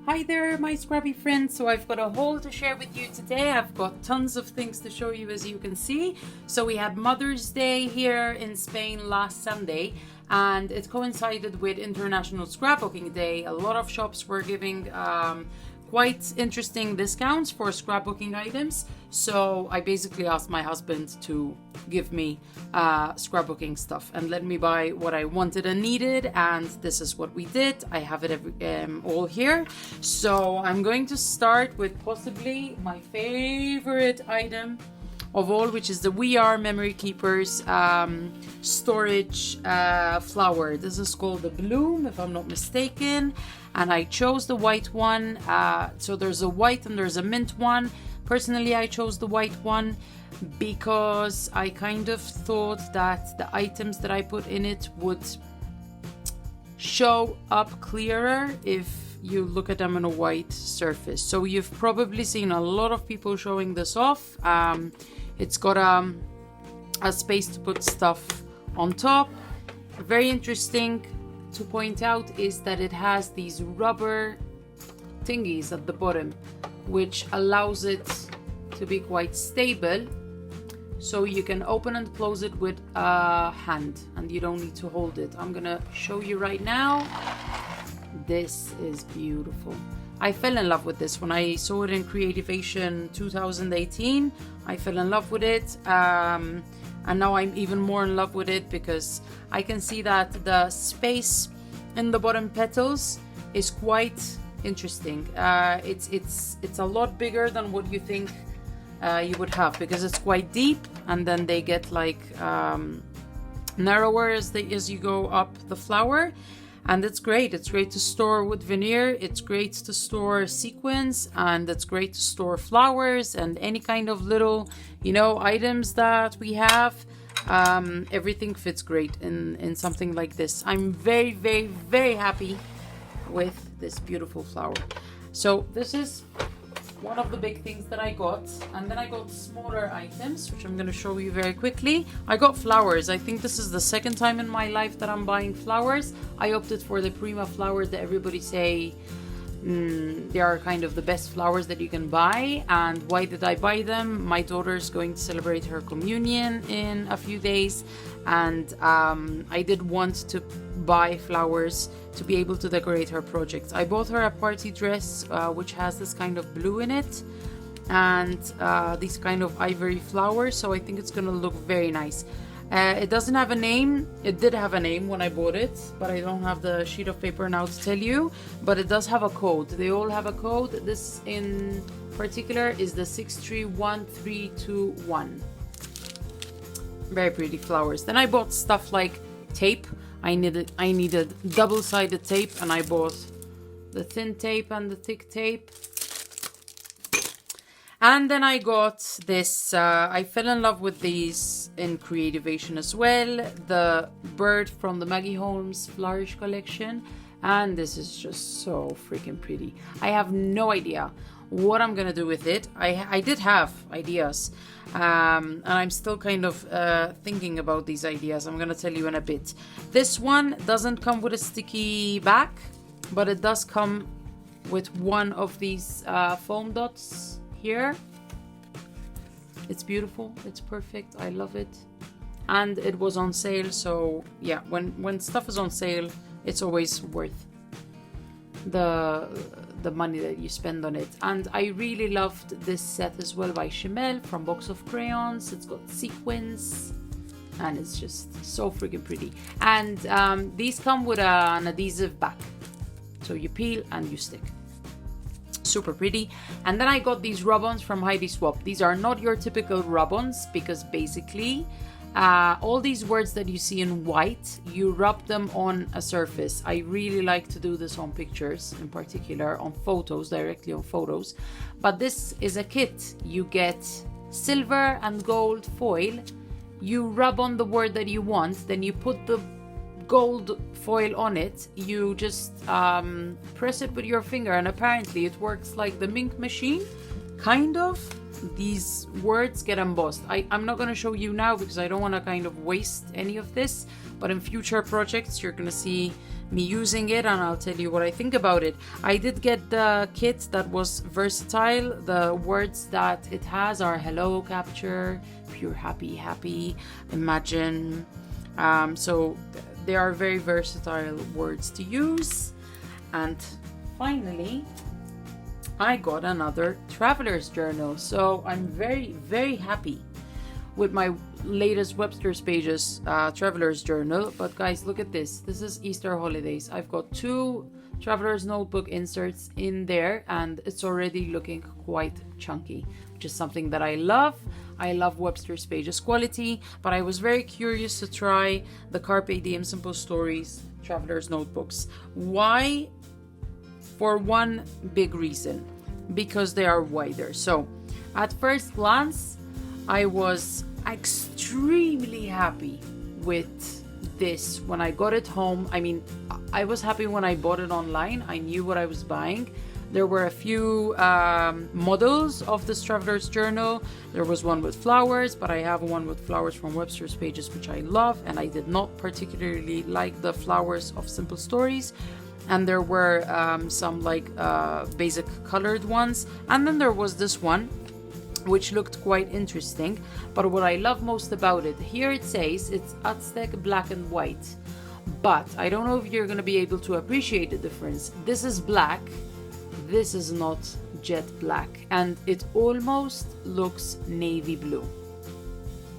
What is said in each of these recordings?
Hi there, my scrappy friends. So I've got a haul to share with you today. I've got tons of things to show you, as you can see. So we had Mother's Day here in Spain last Sunday, and it coincided with International Scrapbooking Day. A lot of shops were giving quite interesting discounts for scrapbooking items. So I basically asked my husband to give me scrapbooking stuff and let me buy what I wanted and needed, and this is what we did. I have it all here. So I'm going to start with possibly my favorite item of all, which is the We Are Memory Keepers storage flower. This is called the Bloom, if I'm not mistaken, and I chose the white one. So there's a white and there's a mint one. Personally, I chose the white one because I kind of thought that the items that I put in it would show up clearer if you look at them on a white surface. So you've probably seen a lot of people showing this off. It's got a space to put stuff on top. Very interesting to point out is that it has these rubber thingies at the bottom, which allows it to be quite stable. So you can open and close it with a hand and you don't need to hold it. I'm gonna show you right now. This is beautiful. I fell in love with this when I saw it in Creativation 2018. I fell in love with it, and now I'm even more in love with it because I can see that the space in the bottom petals is quite interesting. It's a lot bigger than what you think you would have, because it's quite deep, and then they get like narrower as you go up the flower. And it's great. It's great to store with veneer. It's great to store sequins, and it's great to store flowers and any kind of little, items that we have. Everything fits great in something like this. I'm very, very, very happy with this beautiful flower. So this is one of the big things that I got, and then I got smaller items, which I'm going to show you very quickly. I got flowers. I think this is the second time in my life that I'm buying flowers. I opted for the Prima flowers that everybody say they are kind of the best flowers that you can buy. And why did I buy them? My daughter's going to celebrate her communion in a few days, and I did want to buy flowers to be able to decorate her projects. I bought her a party dress which has this kind of blue in it and these kind of ivory flowers, so I think it's gonna look very nice. It doesn't have a name. It did have a name when I bought it, but I don't have the sheet of paper now to tell you, but it does have a code. They all have a code. This in particular is the 631321. Very pretty flowers. Then I bought stuff like tape. I needed double-sided tape, and I bought the thin tape and the thick tape. And then I got this, I fell in love with these in Creativation as well. The bird from the Maggie Holmes Flourish collection. And this is just so freaking pretty. I have no idea what I'm gonna do with it. I did have ideas, and I'm still kind of thinking about these ideas. I'm gonna tell you in a bit. This one doesn't come with a sticky back, but it does come with one of these foam dots here. It's beautiful. It's perfect. I love it, and it was on sale. So yeah, when stuff is on sale, it's always worth the money that you spend on it. And I really loved this set as well by Chimel from Box of Crayons. It's got sequins and it's just so freaking pretty. And these come with an adhesive back, so you peel and you stick. Super pretty. And then I got these rub-ons from Heidi Swap. These are not your typical rub-ons, because basically all these words that you see in white, you rub them on a surface. I really like to do this on pictures, in particular on photos, directly on photos. But this is a kit. You get silver and gold foil. You rub on the word that you want, then you put the gold foil on it. You just press it with your finger, and apparently it works like the ink machine, kind of. these words get embossed. I'm not going to show you now because I don't want to kind of waste any of this, but in future projects you're going to see me using it and I'll tell you what I think about it. I did get the kit that was versatile. The words that it has are hello, capture, pure happy, happy, imagine. So they are very versatile words to use. And finally, I got another traveler's journal. So I'm very, very happy with my latest Webster's Pages traveler's journal. But guys, look at this. This is Easter holidays. I've got 2 traveler's notebook inserts in there and it's already looking quite chunky, which is something that I love. I love Webster's Pages quality, but I was very curious to try the Carpe Diem Simple Stories traveler's notebooks. Why? For one big reason, because they are wider. So at first glance, I was extremely happy with this when I got it home. I mean, I was happy when I bought it online. I knew what I was buying. There were a few models of this traveler's journal. There was one with flowers, but I have one with flowers from Webster's Pages, which I love, and I did not particularly like the flowers of Simple Stories. And there were some like basic colored ones, and then there was this one which looked quite interesting. But what I love most about it, here it says it's Aztec black and white, but I don't know if you're going to be able to appreciate the difference. This is black, this is not jet black, and it almost looks navy blue.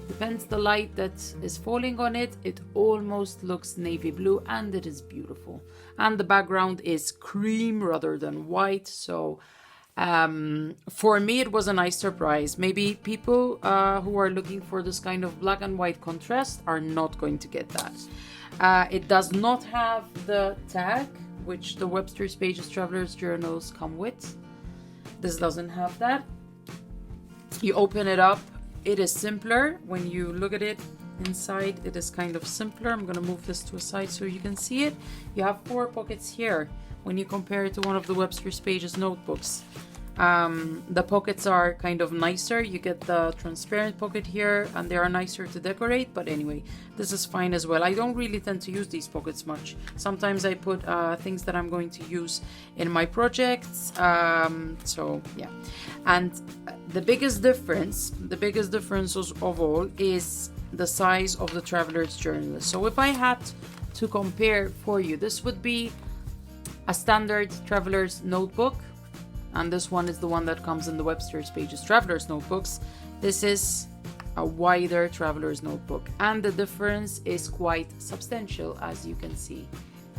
Depends the light that is falling on it, it almost looks navy blue, and it is beautiful. And the background is cream rather than white, so for me it was a nice surprise. Maybe people who are looking for this kind of black and white contrast are not going to get that. It does not have the tag which the Webster's Pages Traveler's Journals come with. This doesn't have that. You open it up, it is simpler. When you look at it inside, it is kind of simpler. I'm going to move this to a side so you can see it. You have 4 pockets here. When you compare it to one of the Webster's Pages notebooks, the pockets are kind of nicer. You get the transparent pocket here and they are nicer to decorate, but anyway, this is fine as well. I don't really tend to use these pockets much. Sometimes I put things that I'm going to use in my projects, so yeah. And the biggest difference of all is the size of the traveler's journal. So if I had to compare for you, this would be a standard traveler's notebook, and this one is the one that comes in the Webster's Pages traveler's notebooks. This is a wider traveler's notebook, and the difference is quite substantial, as you can see.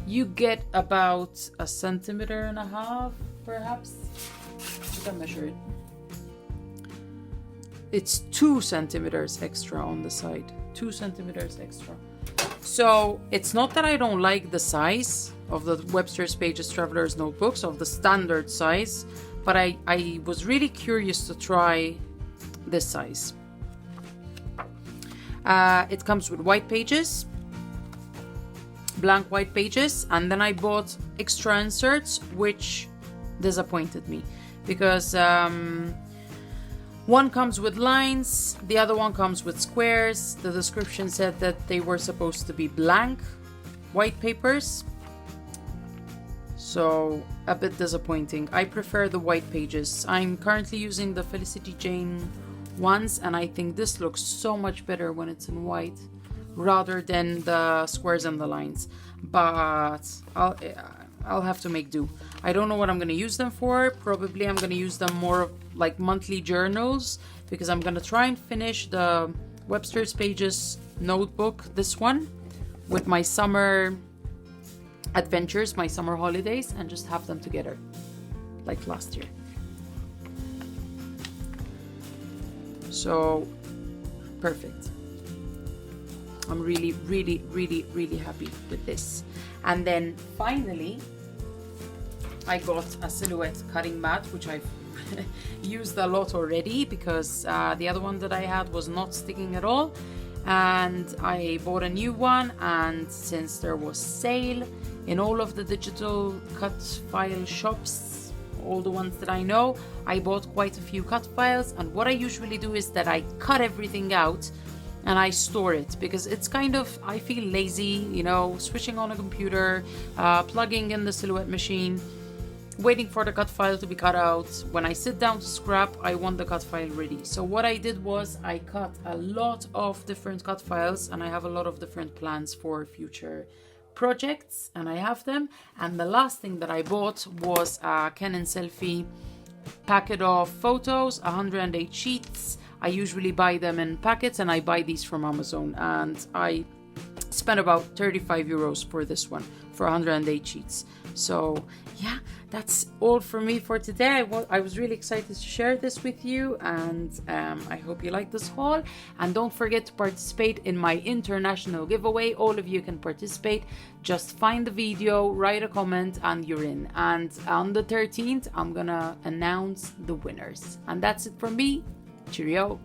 You get about 1.5 centimeters, perhaps. You can measure it. It's 2 centimeters extra on the side. 2 centimeters extra. So it's not that I don't like the size of the Webster's Pages Traveler's Notebooks, of the standard size, but I was really curious to try this size. It comes with white pages, blank white pages, and then I bought extra inserts, which disappointed me because one comes with lines, the other one comes with squares. The description said that they were supposed to be blank white papers. So a bit disappointing. I prefer the white pages. I'm currently using the Felicity Jane ones, and I think this looks so much better when it's in white rather than the squares and the lines. But I'll have to make do. I don't know what I'm going to use them for. Probably I'm going to use them more like monthly journals, because I'm going to try and finish the Webster's Pages notebook, this one, with my summer adventures, my summer holidays, and just have them together like last year. So perfect. I'm really happy with this. And then finally I got a silhouette cutting mat, which I've used a lot already because the other one that I had was not sticking at all, and I bought a new one. And since there was sale in all of the digital cut file shops all the ones that I know. I bought quite a few cut files, and what I usually do is that I cut everything out and I store it, because it's kind of, I feel lazy, you know, switching on a computer, plugging in the Silhouette machine, waiting for the cut file to be cut out. When I sit down to scrap, I want the cut file ready. So what I did was I cut a lot of different cut files, and I have a lot of different plans for future projects, and I have them. And the last thing that I bought was a Canon selfie packet of photos, 108 sheets. I usually buy them in packets, and I buy these from Amazon, and I spent about 35 euros for this one, for 108 sheets. So yeah, that's all for me for today. I was really excited to share this with you, and I hope you like this haul. And don't forget to participate in my international giveaway. All of you can participate. Just find the video, write a comment, and you're in. And on the 13th, I'm gonna announce the winners. And that's it from me. Cheerio.